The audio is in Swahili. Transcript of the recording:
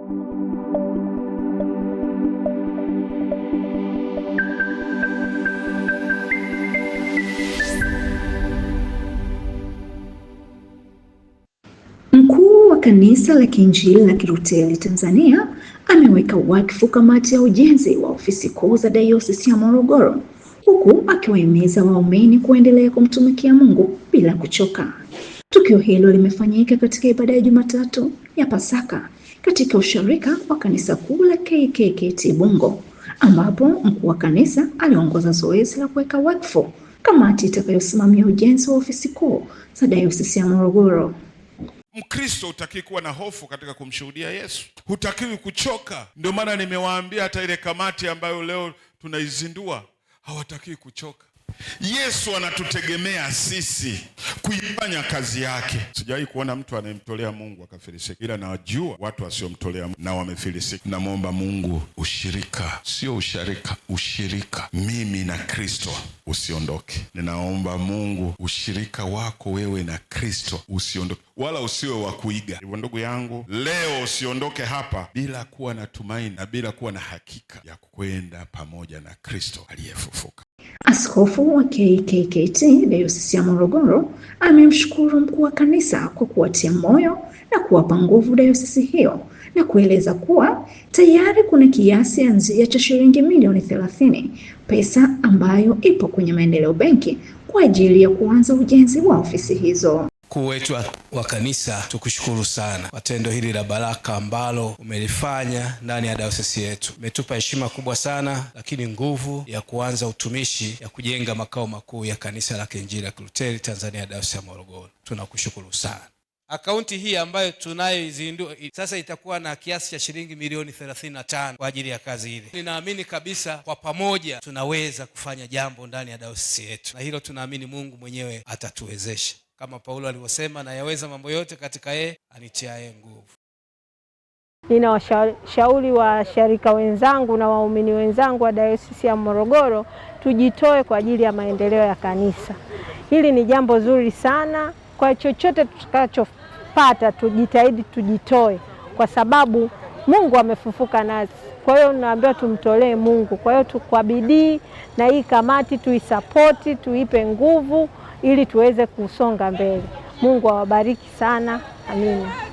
Mkuu wa Kanisa la Kiinjili la Kilutheri Tanzania ameweka wakfu kamati ya ujenzi wa ofisi kuu za Dayosisi ya Morogoro, huku akiwahimiza waumini kuendelea kumtumikia Mungu bila kuchoka. Tukio hilo limefanyika katika ibada ya Jumatatu ya Pasaka katika usharika wa Kanisa Kuu la KKKT Bungo, ambapo mkuu wa kanisa aliongoza zoezi la kuweka wakfu kamati itakayosimamia ujenzi wa ofisi kuu za Dayosisi ya Morogoro. Mkristo hutakiwi kuwa na hofu katika kumshuhudia Yesu. Hutakiwi kuchoka. Ndio maana nimewaambia hata ile kamati ambayo leo tunaizindua hawatakiwi kuchoka. Yesu anatutegemea sisi kuifanya kazi yake. Sijawahi kuona mtu anayemtolea Mungu akafilisika, ila najua watu wasiomtolea Mungu na wamefilisika. Namwomba Mungu ushirika, sio usharika, ushirika, mimi na Kristo usiondoke. Ninaomba Mungu ushirika wako wewe na Kristo usiondoke, wala usiwe wa kuiga. Hivyo ndugu yangu, leo usiondoke hapa bila kuwa na tumaini na bila kuwa na hakika ya kwenda pamoja na Kristo aliyefufuka. Askofu wa KKKT Dayosisi ya Morogoro amemshukuru mkuu wa kanisa kwa kuwatia moyo na kuwapa nguvu dayosisi hiyo, na kueleza kuwa tayari kuna kiasi anzia cha shilingi milioni 30, pesa ambayo ipo kwenye maendeleo benki kwa ajili ya kuanza ujenzi wa ofisi hizo. Mkuu wetu wa kanisa, tukushukuru sana kwa tendo hili la baraka ambalo umelifanya ndani ya dayosisi yetu. Umetupa heshima kubwa sana, lakini nguvu ya kuanza utumishi ya kujenga makao makuu ya Kanisa la Kiinjili la Kilutheri Tanzania Dayosisi ya Morogoro. Tunakushukuru sana. Akaunti hii ambayo tunayoizindua sasa itakuwa na kiasi cha shilingi milioni 35 kwa ajili ya kazi hili. Ninaamini kabisa kwa pamoja tunaweza kufanya jambo ndani ya dayosisi yetu, na hilo tunaamini Mungu mwenyewe atatuwezesha. Kama Paulo alivyosema, na yaweza mambo yote katika yeye anitiaye nguvu. Ninawashauri washarika wenzangu na waumini wenzangu wa Dayosisi ya Morogoro tujitoe kwa ajili ya maendeleo ya kanisa. Hili ni jambo zuri sana. Kwa chochote tutakachopata tujitahidi tujitoe, kwa sababu Mungu amefufuka nasi. Kwa hiyo naambiwa tumtolee Mungu. Kwa hiyo kwa bidii na hii kamati tuisapoti, tuipe nguvu ili tuweze kusonga mbele. Mungu awabariki sana. Amina.